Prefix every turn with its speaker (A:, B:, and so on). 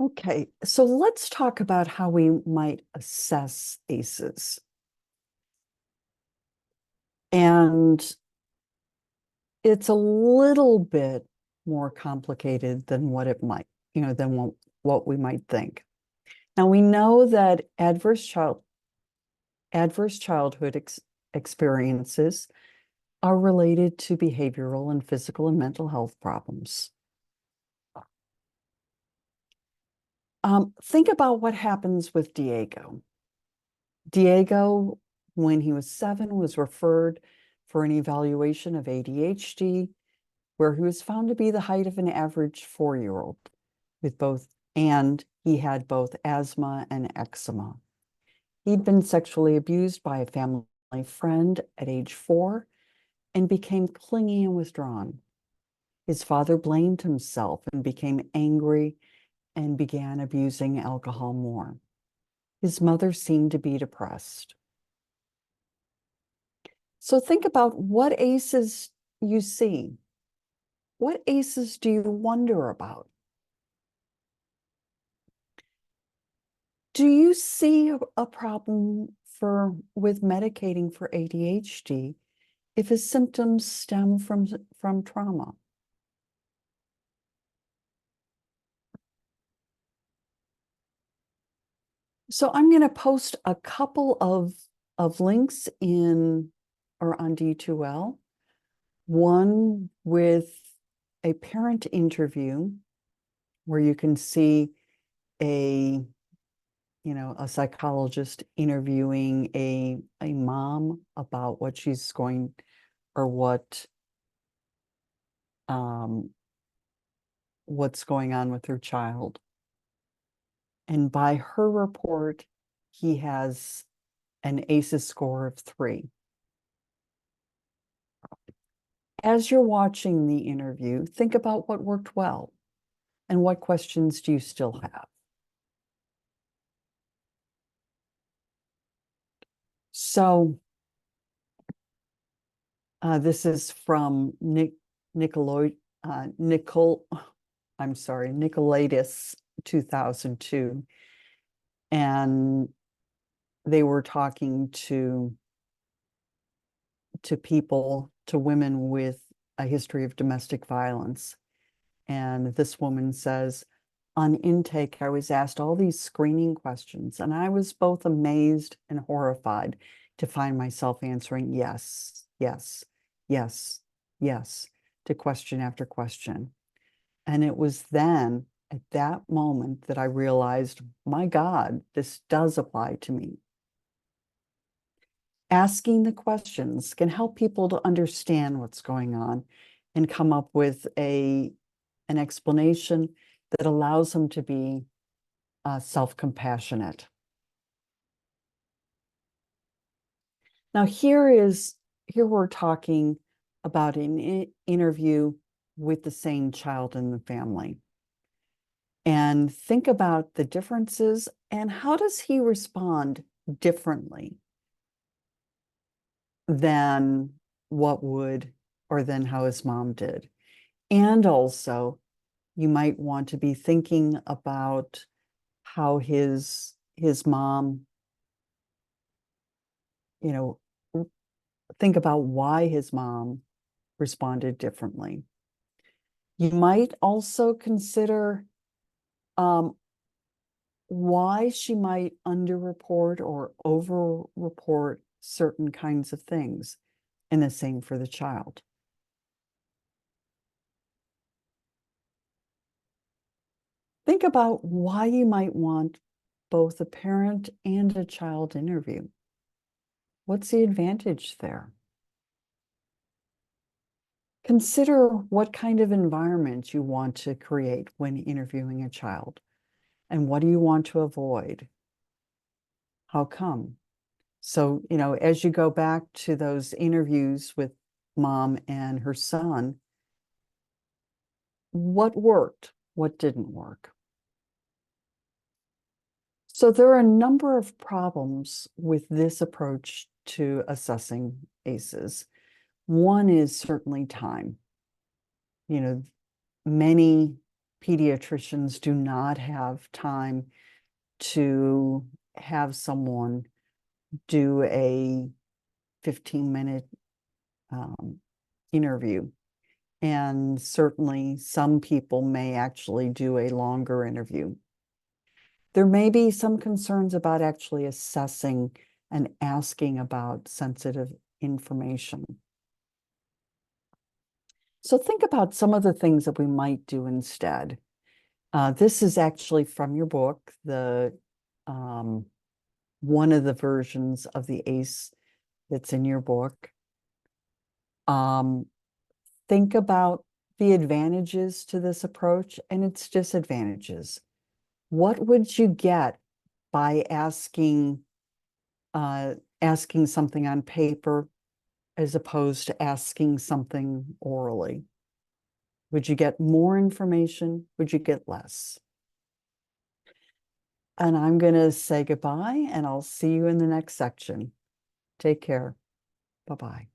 A: Okay, so let's talk about how we might assess ACEs. And it's a little bit more complicated than what it might, than what we might think. Now we know that adverse childhood experiences are related to behavioral and physical and mental health problems. Think about what happens with Diego. Diego, when he was 7, was referred for an evaluation of ADHD, where he was found to be the height of an average 4-year-old and he had both asthma and eczema. He'd been sexually abused by a family friend at age 4 and became clingy and withdrawn. His father blamed himself and became angry and began abusing alcohol more. His mother seemed to be depressed. So think about what ACEs you see. What ACEs do you wonder about? Do you see a problem with medicating for ADHD if his symptoms stem from trauma? So I'm going to post a couple of links in or on D2L, one with a parent interview where you can see a psychologist interviewing a mom about what she's going or what's going on with her child. And by her report, he has an ACEs score of 3. As you're watching the interview, think about what worked well and what questions do you still have. So this is from Nicolaitis 2002. And they were talking to people, to women with a history of domestic violence. And this woman says, on intake, I was asked all these screening questions, and I was both amazed and horrified to find myself answering yes, yes, yes, yes, to question after question. And it was then, at that moment, that I realized, my God, this does apply to me. Asking the questions can help people to understand what's going on and come up with an explanation that allows them to be self-compassionate. Now, here we're talking about an interview with the same child in the family. And think about the differences and how does he respond differently than than how his mom did. And also, you might want to be thinking about how his mom, think about why his mom responded differently. You might also consider why she might underreport or overreport certain kinds of things, and the same for the child. Think about why you might want both a parent and a child interview. What's the advantage there? Consider what kind of environment you want to create when interviewing a child, and what do you want to avoid? How come? So, as you go back to those interviews with mom and her son, what worked? What didn't work? So there are a number of problems with this approach to assessing ACEs. One is certainly time. Many pediatricians do not have time to have someone do a 15-minute interview. And certainly some people may actually do a longer interview. There may be some concerns about actually assessing and asking about sensitive information. So think about some of the things that we might do instead. This is actually from your book, one of the versions of the ACE that's in your book. Think about the advantages to this approach and its disadvantages. What would you get by asking something on paper as opposed to asking something orally? Would you get more information? Would you get less? And I'm going to say goodbye, and I'll see you in the next section. Take care. Bye-bye.